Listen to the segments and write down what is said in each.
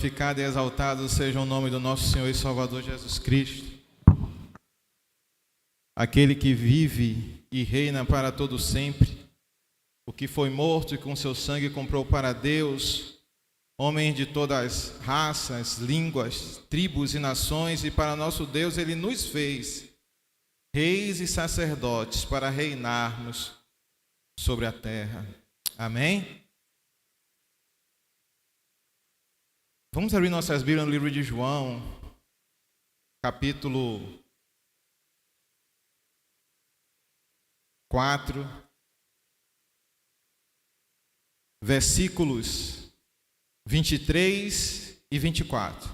Glorificado e exaltado seja o nome do nosso Senhor e Salvador Jesus Cristo, aquele que vive e reina para todo sempre, o que foi morto e com seu sangue comprou para Deus homens de todas as raças, línguas, tribos e nações, e para nosso Deus ele nos fez reis e sacerdotes para reinarmos sobre a terra. Amém? Vamos abrir nossas Bíblias no livro de João, capítulo 4, versículos 23 e 24.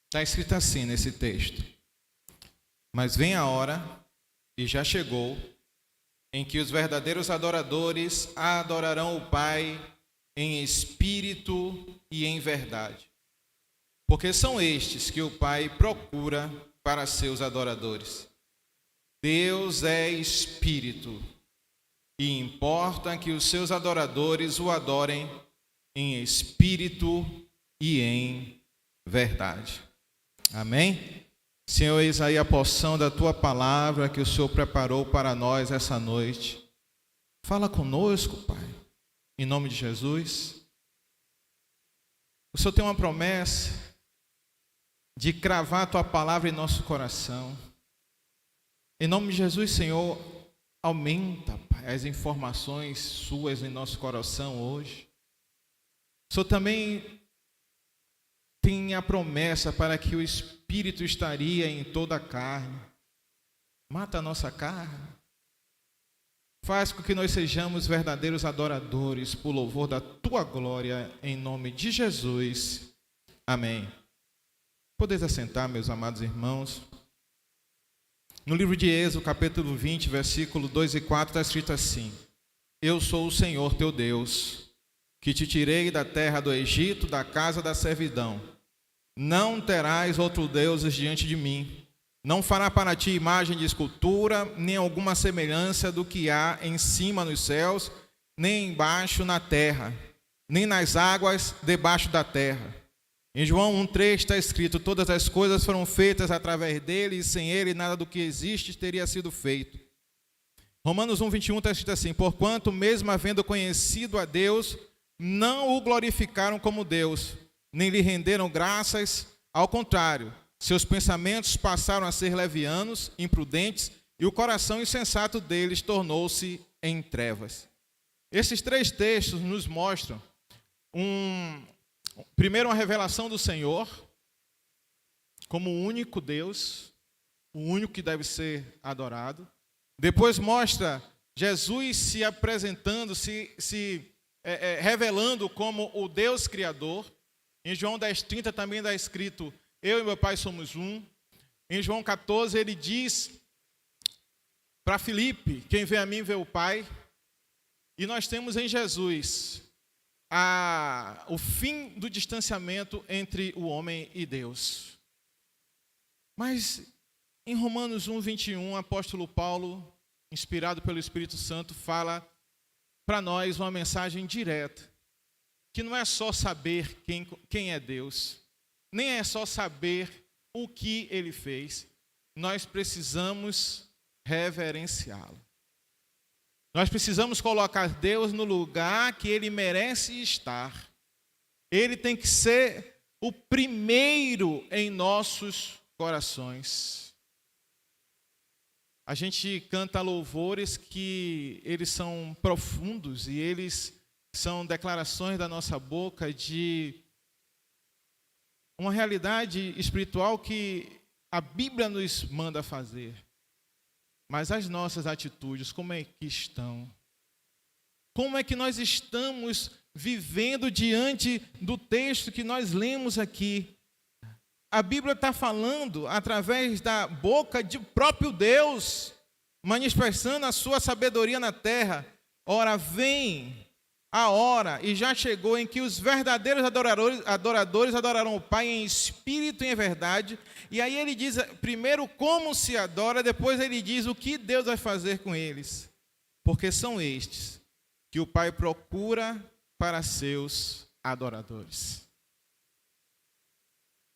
Está escrito assim nesse texto: mas vem a hora, e já chegou, em que os verdadeiros adoradores adorarão o Pai em espírito e em verdade. Porque são estes que o Pai procura para seus adoradores. Deus é espírito, e importa que os seus adoradores o adorem em espírito e em verdade. Amém? Senhor, eis aí a porção da Tua palavra que o Senhor preparou para nós essa noite. Fala conosco, Pai, em nome de Jesus. O Senhor tem uma promessa de cravar a Tua palavra em nosso coração. Em nome de Jesus, Senhor, aumenta, Pai, as informações Suas em nosso coração hoje. O Senhor também tem a promessa para que o Espírito estaria em toda a carne. Mata a nossa carne. Faz com que nós sejamos verdadeiros adoradores por louvor da Tua glória, em nome de Jesus. Amém. Podeis assentar, meus amados irmãos. No livro de Êxodo, capítulo 20, versículo 2 e 4, está escrito assim: Eu sou o Senhor teu Deus, que te tirei da terra do Egito, da casa da servidão. Não terás outro deuses diante de mim. Não fará para ti imagem de escultura, nem alguma semelhança do que há em cima nos céus, nem embaixo na terra, nem nas águas debaixo da terra. Em João 1,3 está escrito: todas as coisas foram feitas através dele, e sem ele nada do que existe teria sido feito. Romanos 1,21 está escrito assim: porquanto, mesmo havendo conhecido a Deus, não o glorificaram como Deus, nem lhe renderam graças, ao contrário, seus pensamentos passaram a ser levianos, imprudentes, e o coração insensato deles tornou-se em trevas. Esses três textos nos mostram, primeiro, uma revelação do Senhor, como o único Deus, o único que deve ser adorado. Depois mostra Jesus se apresentando, revelando como o Deus Criador. Em João 10,30 também está escrito: eu e meu Pai somos um. Em João 14 ele diz para Filipe: quem vê a mim vê o Pai. E nós temos em Jesus o fim do distanciamento entre o homem e Deus. Mas em Romanos 1,21, o apóstolo Paulo, inspirado pelo Espírito Santo, fala para nós uma mensagem direta, que não é só saber quem é Deus, nem é só saber o que Ele fez, nós precisamos reverenciá-lo. Nós precisamos colocar Deus no lugar que Ele merece estar. Ele tem que ser o primeiro em nossos corações. A gente canta louvores que eles são profundos e eles são declarações da nossa boca de uma realidade espiritual que a Bíblia nos manda fazer. Mas as nossas atitudes, como é que estão? Como é que nós estamos vivendo diante do texto que nós lemos aqui? A Bíblia está falando através da boca do próprio Deus, manifestando a sua sabedoria na terra. Ora, vem a hora, e já chegou, em que os verdadeiros adoradores adorarão o Pai em espírito e em verdade. E aí ele diz primeiro como se adora, depois ele diz o que Deus vai fazer com eles. Porque são estes que o Pai procura para seus adoradores.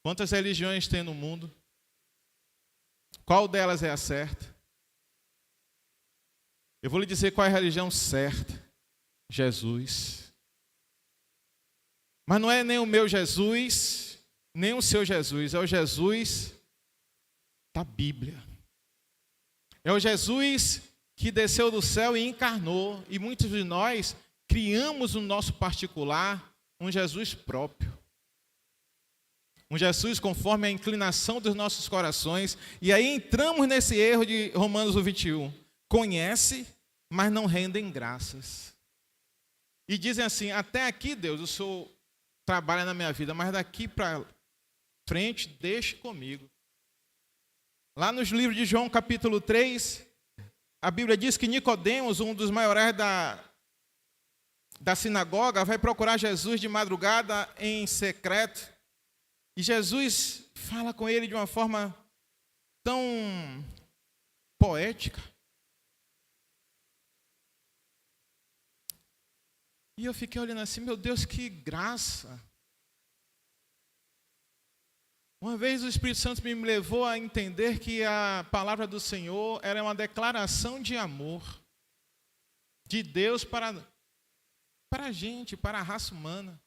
Quantas religiões tem no mundo? Qual delas é a certa? Eu vou lhe dizer qual é a religião certa. Jesus. Mas não é nem o meu Jesus, nem o seu Jesus. É o Jesus da Bíblia. É o Jesus que desceu do céu e encarnou. E muitos de nós criamos no nosso particular um Jesus próprio. Um Jesus conforme a inclinação dos nossos corações. E aí entramos nesse erro de Romanos 21. Conhece, mas não rendem graças. E dizem assim, até aqui, Deus, o Senhor trabalha na minha vida, mas daqui para frente, deixe comigo. Lá nos livros de João, capítulo 3, a Bíblia diz que Nicodemos, um dos maiores da sinagoga, vai procurar Jesus de madrugada em secreto. E Jesus fala com ele de uma forma tão poética. E eu fiquei olhando assim, meu Deus, que graça. Uma vez o Espírito Santo me levou a entender que a palavra do Senhor era uma declaração de amor de Deus para a gente, para a raça humana.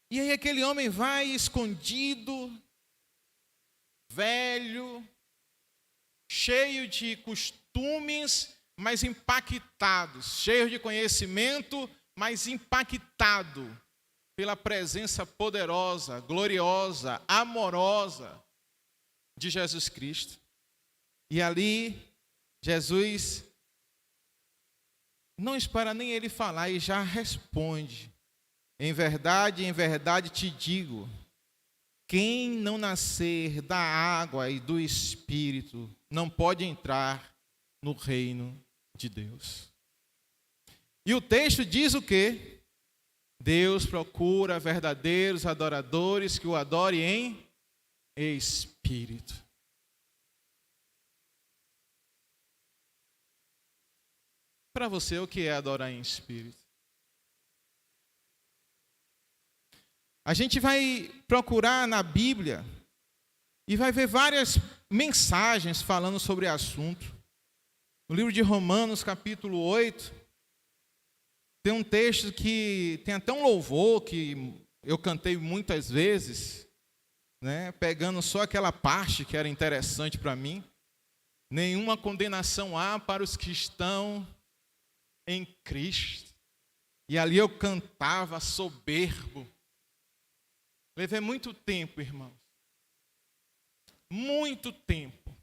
E aí aquele homem vai escondido, velho, cheio de costumes, mas impactados, cheio de conhecimento, mas impactado pela presença poderosa, gloriosa, amorosa de Jesus Cristo. E ali, Jesus não espera nem ele falar e já responde. Em verdade te digo, quem não nascer da água e do Espírito não pode entrar no reino de Deus. E o texto diz o quê? Deus procura verdadeiros adoradores que o adorem em espírito. Para você, o que é adorar em espírito? A gente vai procurar na Bíblia e vai ver várias mensagens falando sobre o assunto. No livro de Romanos, capítulo 8, tem um texto que tem até um louvor que eu cantei muitas vezes, né, pegando só aquela parte que era interessante para mim. Nenhuma condenação há para os que estão em Cristo. E ali eu cantava soberbo. Levei muito tempo, irmãos. Muito tempo.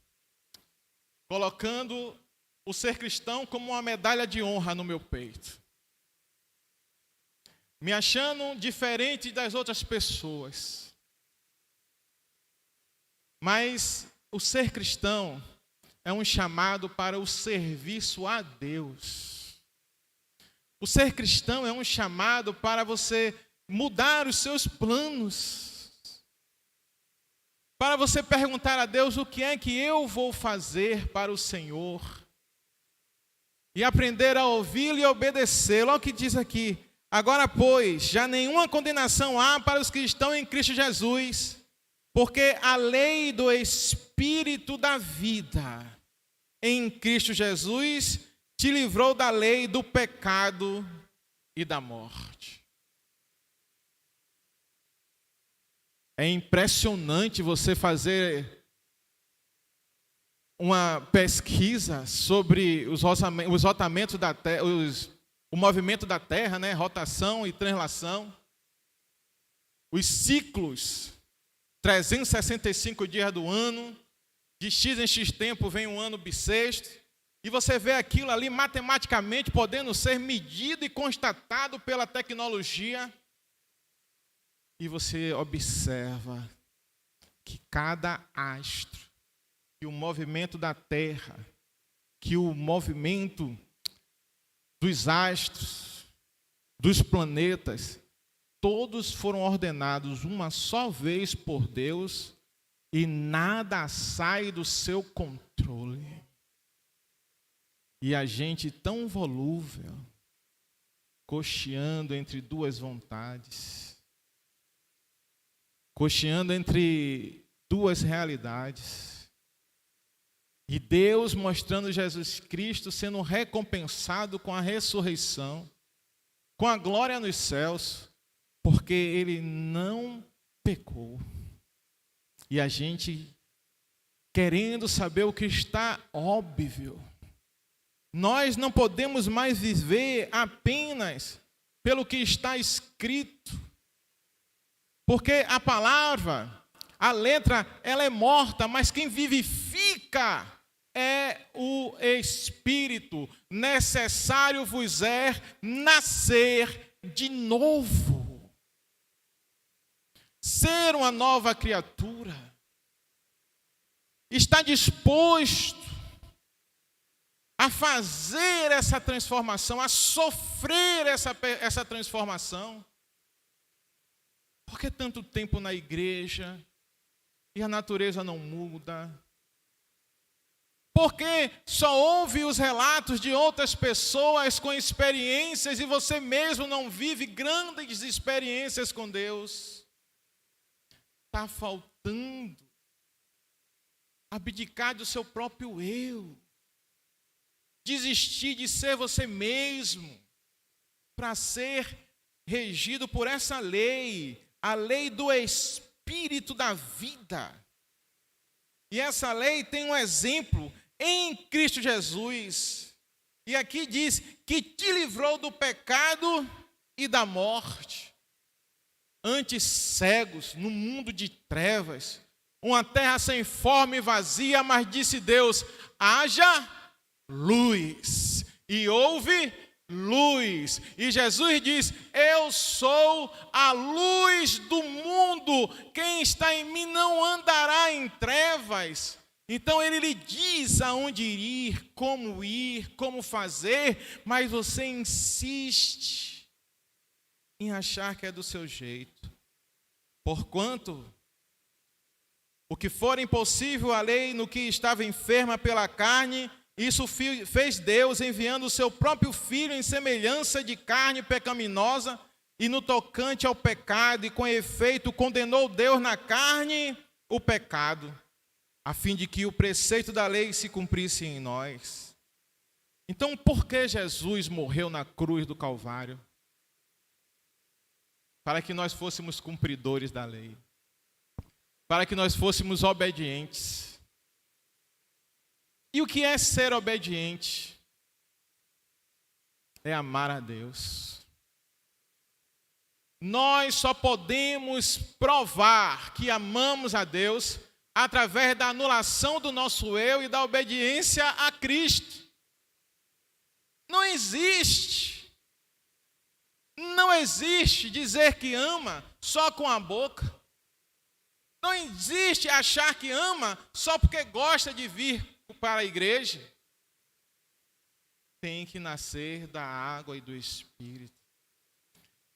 Colocando o ser cristão como uma medalha de honra no meu peito. Me achando diferente das outras pessoas. Mas o ser cristão é um chamado para o serviço a Deus. O ser cristão é um chamado para você mudar os seus planos. Para você perguntar a Deus o que é que eu vou fazer para o Senhor. E aprender a ouvi-lo e obedecê-lo. Olha o que diz aqui. Agora, pois, já nenhuma condenação há para os que estão em Cristo Jesus, porque a lei do Espírito da vida em Cristo Jesus te livrou da lei do pecado e da morte. É impressionante você fazer uma pesquisa sobre os rotamentos da Terra, o movimento da Terra, né? Rotação e translação. Os ciclos, 365 dias do ano, de X em X tempo vem um ano bissexto, e você vê aquilo ali matematicamente podendo ser medido e constatado pela tecnologia, e você observa que cada astro, que o movimento da Terra, que o movimento dos astros, dos planetas, todos foram ordenados uma só vez por Deus e nada sai do seu controle. E a gente tão volúvel, cocheando entre duas vontades, cocheando entre duas realidades. E Deus mostrando Jesus Cristo sendo recompensado com a ressurreição, com a glória nos céus, porque ele não pecou. E a gente querendo saber o que está óbvio. Nós não podemos mais viver apenas pelo que está escrito. Porque a palavra, a letra, ela é morta, mas quem vivifica é o Espírito. Necessário vos é nascer de novo. Ser uma nova criatura. Está disposto a fazer essa transformação, a sofrer essa transformação. Por que tanto tempo na igreja e a natureza não muda? Porque só ouve os relatos de outras pessoas com experiências e você mesmo não vive grandes experiências com Deus? Está faltando abdicar do seu próprio eu, desistir de ser você mesmo, para ser regido por essa lei, a lei do Espírito da vida. E essa lei tem um exemplo em Cristo Jesus. E aqui diz que te livrou do pecado e da morte. Antes cegos, no mundo de trevas, uma terra sem forma e vazia, mas disse Deus, haja luz. E houve luz. E Jesus diz, eu sou a luz do mundo. Quem está em mim não andará em trevas. Então ele lhe diz aonde ir, como fazer, mas você insiste em achar que é do seu jeito. Porquanto o que for impossível à lei no que estava enferma pela carne, isso fez Deus, enviando o seu próprio Filho em semelhança de carne pecaminosa, e no tocante ao pecado, e com efeito condenou Deus na carne o pecado, a fim de que o preceito da lei se cumprisse em nós. Então, por que Jesus morreu na cruz do Calvário? Para que nós fôssemos cumpridores da lei. Para que nós fôssemos obedientes. E o que é ser obediente? É amar a Deus. Nós só podemos provar que amamos a Deus através da anulação do nosso eu e da obediência a Cristo. Não existe dizer que ama só com a boca. Não existe achar que ama só porque gosta de vir para a igreja. Tem que nascer da água e do Espírito.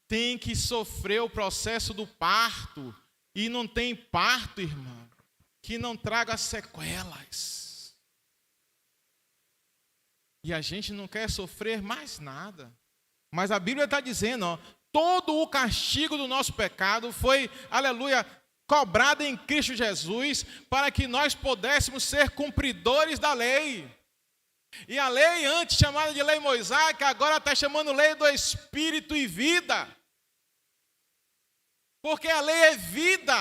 Tem que sofrer o processo do parto. E não tem parto, irmão, que não traga sequelas. E a gente não quer sofrer mais nada. Mas a Bíblia está dizendo, todo o castigo do nosso pecado foi, aleluia, cobrado em Cristo Jesus, para que nós pudéssemos ser cumpridores da lei. E a lei antes chamada de lei mosaica, agora está chamando lei do Espírito e vida. Porque a lei é vida.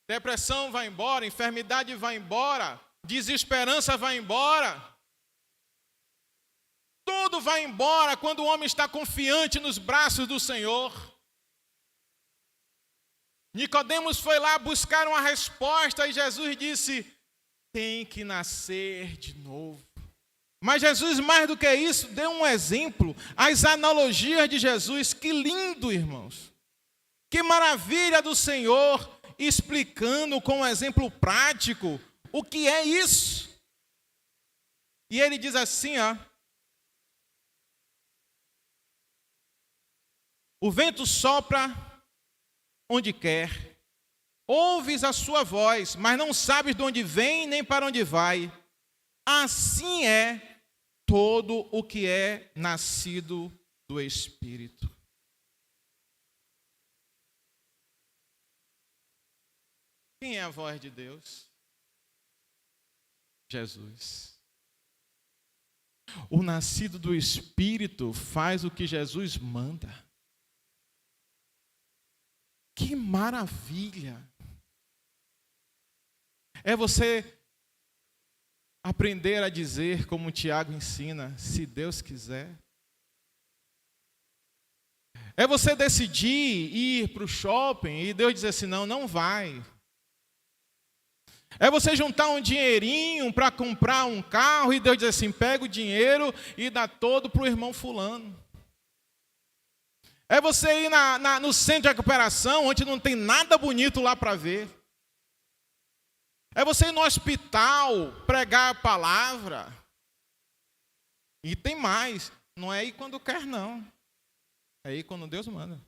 Depressão vai embora, enfermidade vai embora, desesperança vai embora. Tudo vai embora quando o homem está confiante nos braços do Senhor. Nicodemos foi lá buscar uma resposta e Jesus disse, tem que nascer de novo. Mas Jesus, mais do que isso, deu um exemplo, as analogias de Jesus. Que lindo, irmãos. Que maravilha do Senhor, explicando com um exemplo prático o que é isso. E ele diz assim, O vento sopra onde quer. Ouves a sua voz, mas não sabes de onde vem nem para onde vai. Assim é todo o que é nascido do Espírito. Quem é a voz de Deus? Jesus. O nascido do Espírito faz o que Jesus manda. Que maravilha! É você aprender a dizer, como o Tiago ensina, se Deus quiser. É você decidir ir para o shopping e Deus dizer assim, não, não vai. É você juntar um dinheirinho para comprar um carro e Deus dizer assim, pega o dinheiro e dá todo para o irmão fulano. É você ir no centro de recuperação, onde não tem nada bonito lá para ver. É você ir no hospital, pregar a palavra. E tem mais, não é ir quando quer não. É ir quando Deus manda.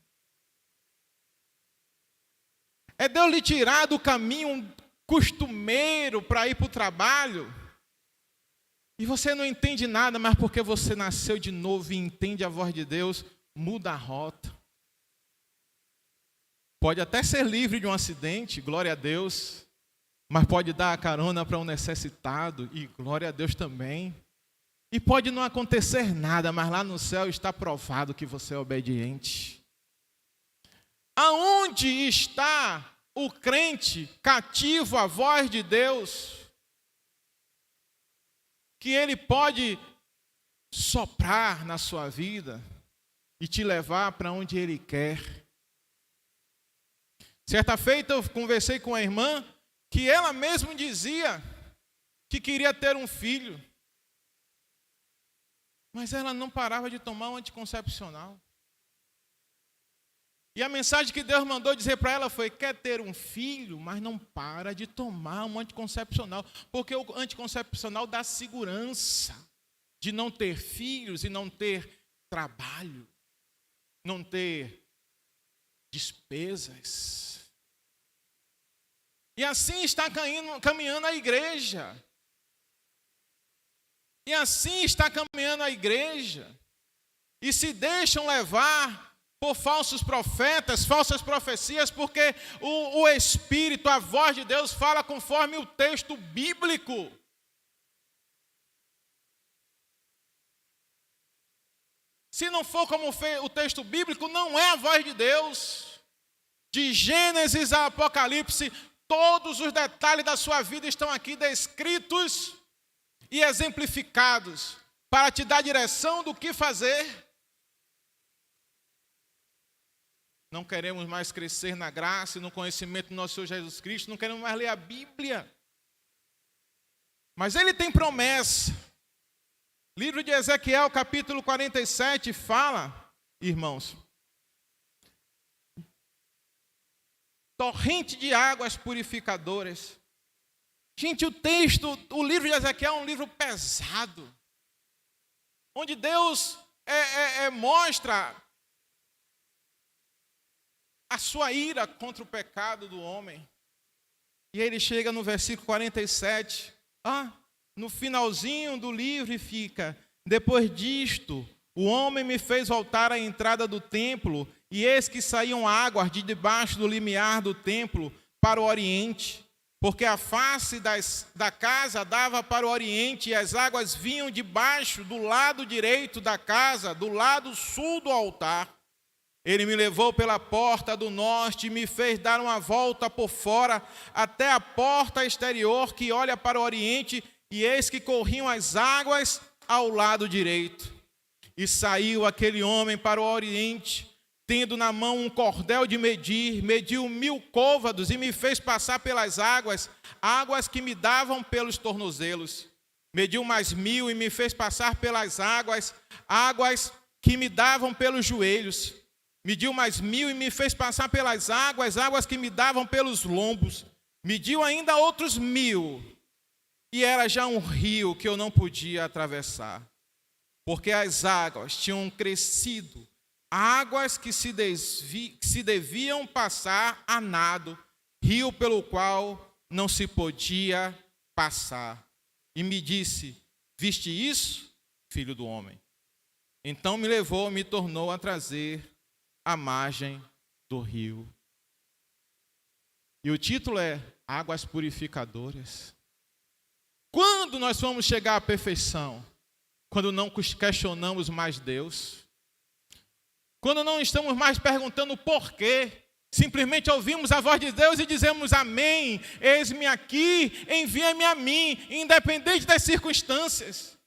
É Deus lhe tirar do caminho costumeiro para ir para o trabalho. E você não entende nada, mas porque você nasceu de novo e entende a voz de Deus, muda a rota. Pode até ser livre de um acidente, glória a Deus. Mas pode dar a carona para um necessitado, e glória a Deus também. E pode não acontecer nada, mas lá no céu está provado que você é obediente. Aonde está o crente cativo à voz de Deus? Que ele pode soprar na sua vida e te levar para onde ele quer. Certa feita eu conversei com a irmã, que ela mesma dizia que queria ter um filho. Mas ela não parava de tomar um anticoncepcional. E a mensagem que Deus mandou dizer para ela foi, quer ter um filho, mas não para de tomar um anticoncepcional. Porque o anticoncepcional dá segurança de não ter filhos e não ter trabalho, não ter despesas. E assim está caminhando a igreja. E assim está caminhando a igreja. E se deixam levar por falsos profetas, falsas profecias, porque o Espírito, a voz de Deus, fala conforme o texto bíblico. Se não for como o texto bíblico, não é a voz de Deus. De Gênesis a Apocalipse, todos os detalhes da sua vida estão aqui descritos e exemplificados para te dar direção do que fazer. Não queremos mais crescer na graça e no conhecimento do nosso Senhor Jesus Cristo, não queremos mais ler a Bíblia. Mas Ele tem promessa. Livro de Ezequiel, capítulo 47, fala, irmãos, torrente de águas purificadoras. Gente, o livro de Ezequiel é um livro pesado, onde Deus mostra a sua ira contra o pecado do homem. E ele chega no versículo 47, no finalzinho do livro fica, depois disto, o homem me fez voltar à entrada do templo, e eis que saíam águas de debaixo do limiar do templo para o oriente, porque a face da casa dava para o oriente, e as águas vinham de baixo, do lado direito da casa, do lado sul do altar. Ele me levou pela porta do norte e me fez dar uma volta por fora, até a porta exterior que olha para o oriente, e eis que corriam as águas ao lado direito. E saiu aquele homem para o oriente, tendo na mão um cordel de medir, mediu 1000 côvados e me fez passar pelas águas, águas que me davam pelos tornozelos. Mediu mais 1000 e me fez passar pelas águas, águas que me davam pelos joelhos. Mediu mais 1000 e me fez passar pelas águas, águas que me davam pelos lombos. Mediu ainda outros 1000, e era já um rio que eu não podia atravessar, porque as águas tinham crescido águas que se deviam passar a nado, rio pelo qual não se podia passar. E me disse: viste isso, filho do homem? Então me levou, me tornou a trazer à margem do rio. E o título é Águas Purificadoras. Quando nós vamos chegar à perfeição? Quando não questionamos mais Deus. Quando não estamos mais perguntando por quê. Simplesmente ouvimos a voz de Deus e dizemos amém, eis-me aqui, envia-me a mim, independente das circunstâncias.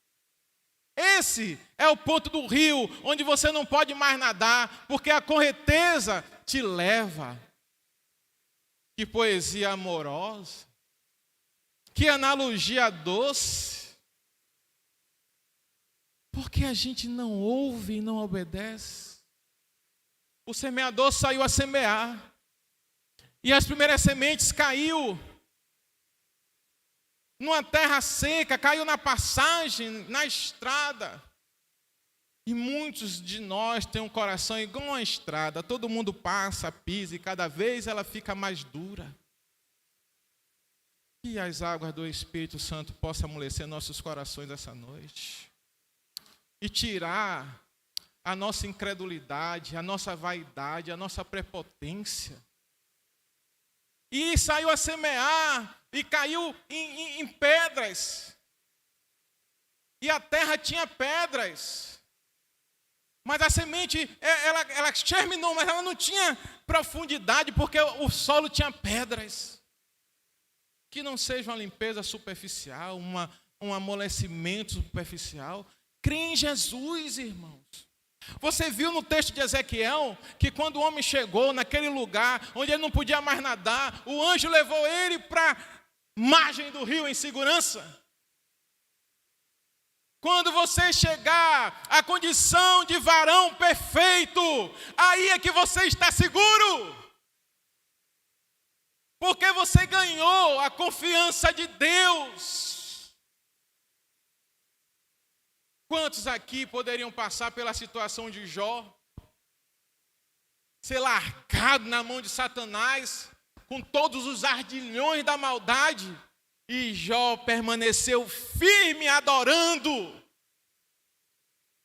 Esse é o ponto do rio, onde você não pode mais nadar, porque a correnteza te leva. Que poesia amorosa, que analogia doce. Porque a gente não ouve e não obedece. O semeador saiu a semear. E as primeiras sementes caiu numa terra seca, caiu na passagem, na estrada. E muitos de nós têm um coração igual uma estrada. Todo mundo passa, pisa e cada vez ela fica mais dura. Que as águas do Espírito Santo possam amolecer nossos corações essa noite. E tirar a nossa incredulidade, a nossa vaidade, a nossa prepotência. E saiu a semear e caiu em pedras. E a terra tinha pedras. Mas a semente, ela germinou, mas ela não tinha profundidade, porque o solo tinha pedras. Que não seja uma limpeza superficial, um amolecimento superficial. Crê em Jesus, irmãos. Você viu no texto de Ezequiel que quando o homem chegou naquele lugar onde ele não podia mais nadar, o anjo levou ele para a margem do rio em segurança? Quando você chegar à condição de varão perfeito, aí é que você está seguro. Porque você ganhou a confiança de Deus. Quantos aqui poderiam passar pela situação de Jó? Ser largado na mão de Satanás, com todos os ardilhões da maldade. E Jó permaneceu firme adorando.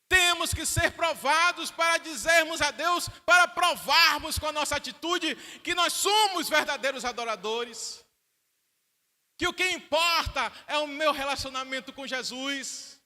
Temos que ser provados para dizermos a Deus, para provarmos com a nossa atitude que nós somos verdadeiros adoradores. Que o que importa é o meu relacionamento com Jesus.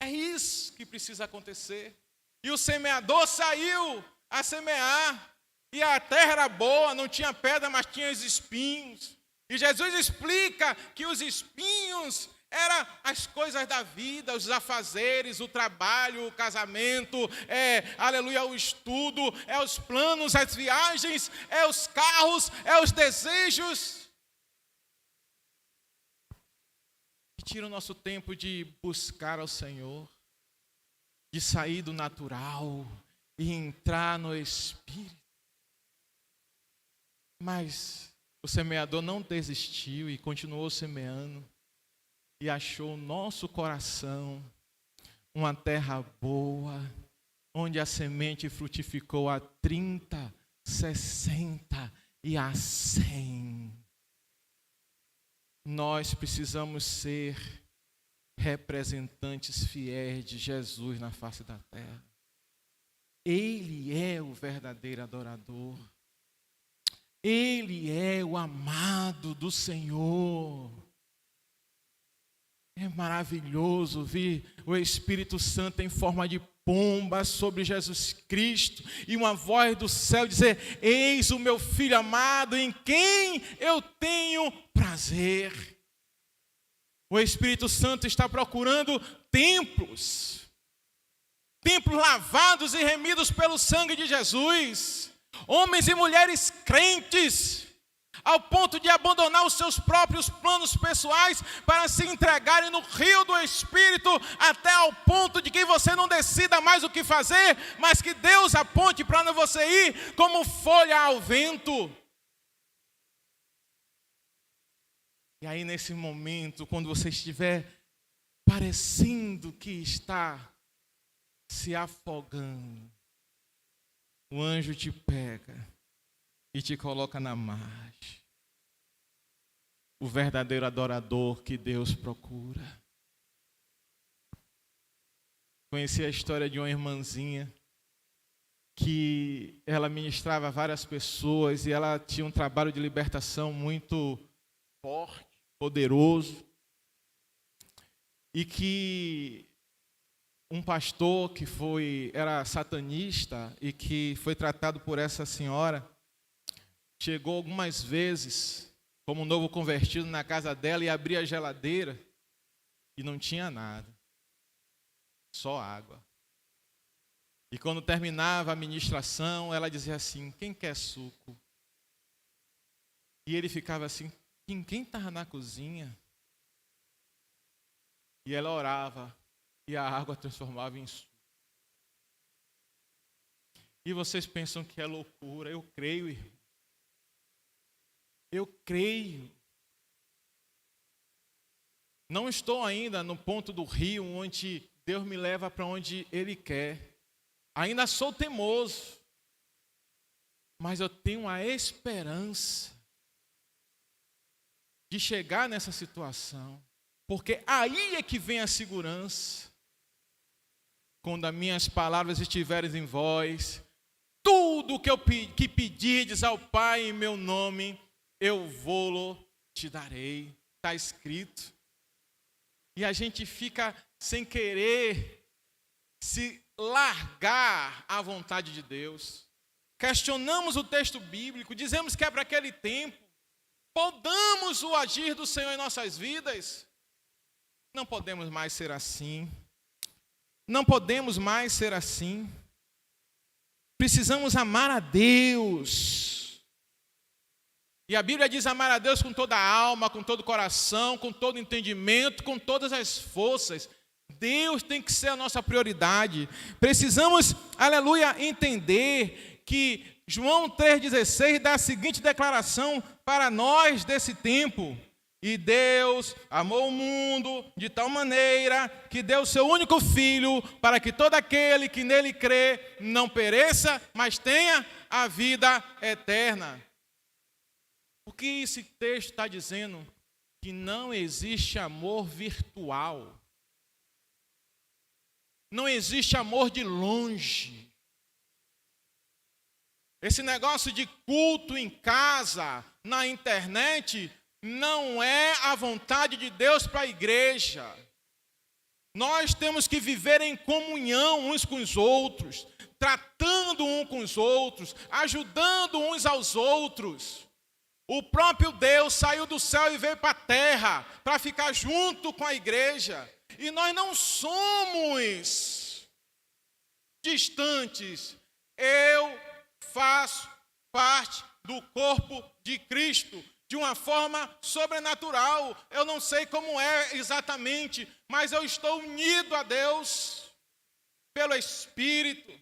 É isso que precisa acontecer. E o semeador saiu a semear. E a terra era boa, não tinha pedra, mas tinha os espinhos. E Jesus explica que os espinhos eram as coisas da vida, os afazeres, o trabalho, o casamento, aleluia, o estudo, os planos, as viagens, os carros, os desejos. Que tira o nosso tempo de buscar ao Senhor, de sair do natural e entrar no Espírito. Mas o semeador não desistiu e continuou semeando. E achou o nosso coração uma terra boa, onde a semente frutificou a 30, 60 e a 100. Nós precisamos ser representantes fiéis de Jesus na face da terra. Ele é o verdadeiro adorador. Ele é o amado do Senhor. É maravilhoso ver o Espírito Santo em forma de pomba sobre Jesus Cristo e uma voz do céu dizer: eis o meu filho amado em quem eu tenho prazer. O Espírito Santo está procurando templos lavados e remidos pelo sangue de Jesus, homens e mulheres crentes, ao ponto de abandonar os seus próprios planos pessoais para se entregarem no rio do Espírito, até ao ponto de que você não decida mais o que fazer, mas que Deus aponte para você ir como folha ao vento. E aí nesse momento, quando você estiver parecendo que está se afogando, o anjo te pega e te coloca na margem. O verdadeiro adorador que Deus procura. Conheci a história de uma irmãzinha que ela ministrava a várias pessoas e ela tinha um trabalho de libertação muito forte, poderoso, e que um pastor que era satanista e que foi tratado por essa senhora, chegou algumas vezes como um novo convertido na casa dela e abria a geladeira e não tinha nada, só água. E quando terminava a ministração, ela dizia assim: quem quer suco? E ele ficava assim: quem estava na cozinha? E ela orava e a água transformava em suco. E vocês pensam que é loucura? Eu creio, irmão. Eu creio. Não estou ainda no ponto do rio onde Deus me leva para onde Ele quer. Ainda sou teimoso, mas eu tenho a esperança de chegar nessa situação, porque aí é que vem a segurança. Quando as minhas palavras estiverem em vós, tudo que pedirdes ao Pai em meu nome, eu vou-lo te darei. Está escrito. E a gente fica sem querer se largar à vontade de Deus. Questionamos o texto bíblico, dizemos que é para aquele tempo. Podamos o agir do Senhor em nossas vidas. Não podemos mais ser assim. Não podemos mais ser assim. Precisamos amar a Deus. E a Bíblia diz amar a Deus com toda a alma, com todo o coração, com todo o entendimento, com todas as forças. Deus tem que ser a nossa prioridade. Precisamos, aleluia, entender que João 3,16 dá a seguinte declaração para nós desse tempo. E Deus amou o mundo de tal maneira que deu o seu único filho para que todo aquele que nele crê não pereça, mas tenha a vida eterna. O que esse texto está dizendo? Que não existe amor virtual. Não existe amor de longe. Esse negócio de culto em casa, na internet, não é a vontade de Deus para a igreja. Nós temos que viver em comunhão uns com os outros, tratando uns com os outros, ajudando uns aos outros. O próprio Deus saiu do céu e veio para a terra para ficar junto com a igreja. E nós não somos distantes. Eu faço parte do corpo de Cristo de uma forma sobrenatural. Eu não sei como é exatamente, mas eu estou unido a Deus pelo Espírito.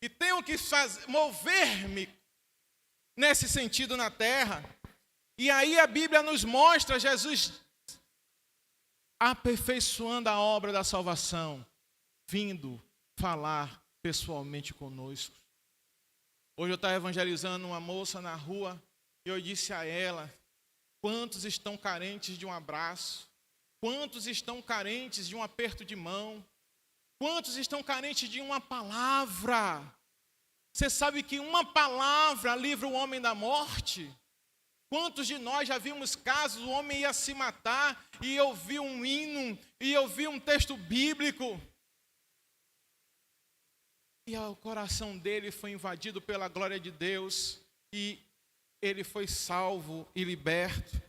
E tenho que mover-me nesse sentido na terra. E aí a Bíblia nos mostra Jesus aperfeiçoando a obra da salvação, vindo falar pessoalmente conosco. Hoje eu estava evangelizando uma moça na rua e eu disse a ela: quantos estão carentes de um abraço? Quantos estão carentes de um aperto de mão? Quantos estão carentes de uma palavra? Você sabe que uma palavra livra o homem da morte? Quantos de nós já vimos casos, o homem ia se matar e ouvia um hino, e ouvia um texto bíblico, e o coração dele foi invadido pela glória de Deus, e ele foi salvo e liberto.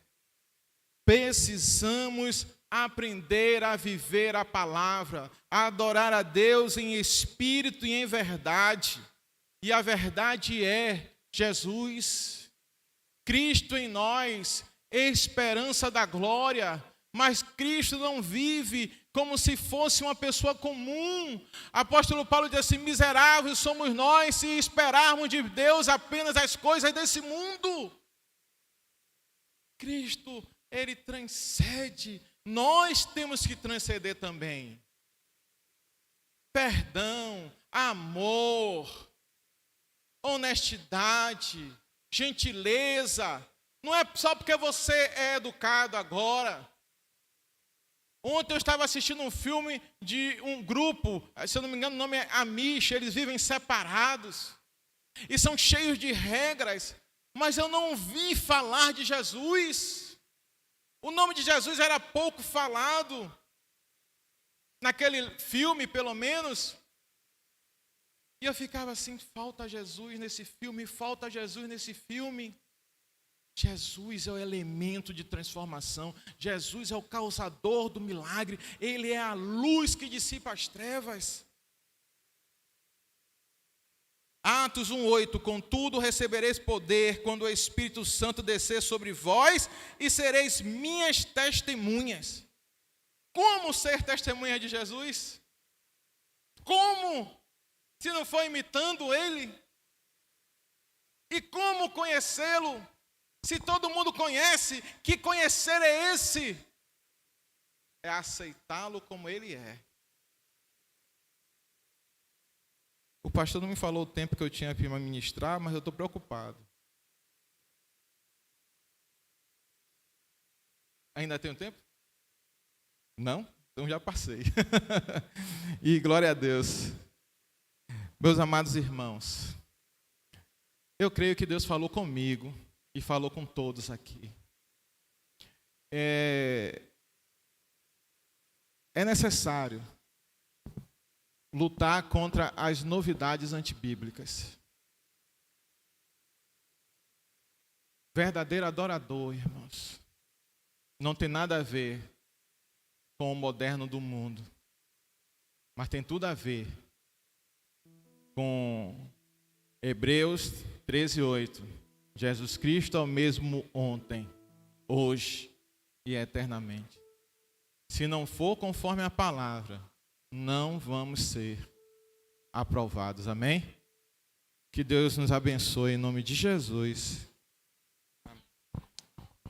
Precisamos aprender a viver a palavra, a adorar a Deus em espírito e em verdade. E a verdade é Jesus. Cristo em nós, esperança da glória, mas Cristo não vive como se fosse uma pessoa comum. Apóstolo Paulo diz assim: miseráveis somos nós se esperarmos de Deus apenas as coisas desse mundo. Cristo, Ele transcende, nós temos que transcender também. perdão, amor, honestidade, gentileza. Não é só porque você é educado agora. Ontem eu estava assistindo um filme de um grupo, se eu não me engano o nome é Amish, eles vivem separados e são cheios de regras, mas eu não vi falar de Jesus. O nome de Jesus era pouco falado, naquele filme pelo menos, e eu ficava assim, falta Jesus nesse filme, falta Jesus nesse filme. Jesus é o elemento de transformação, Jesus é o causador do milagre, Ele é a luz que dissipa as trevas. Atos 1:8, contudo recebereis poder quando o Espírito Santo descer sobre vós e sereis minhas testemunhas. Como ser testemunha de Jesus? Como? Se não for imitando Ele? E como conhecê-lo? Se todo mundo conhece, que conhecer é esse? É aceitá-lo como Ele é. O pastor não me falou o tempo que eu tinha para ministrar, mas eu estou preocupado. Ainda tenho tempo? Não? Então já passei. E glória a Deus. Meus amados irmãos, eu creio que Deus falou comigo e falou com todos aqui. É necessário lutar contra as novidades antibíblicas. Verdadeiro adorador, irmãos, não tem nada a ver com o moderno do mundo, mas tem tudo a ver com Hebreus 13:8. Jesus Cristo é o mesmo ontem, hoje e eternamente. Se não for conforme a palavra, não vamos ser aprovados. Amém? Que Deus nos abençoe em nome de Jesus.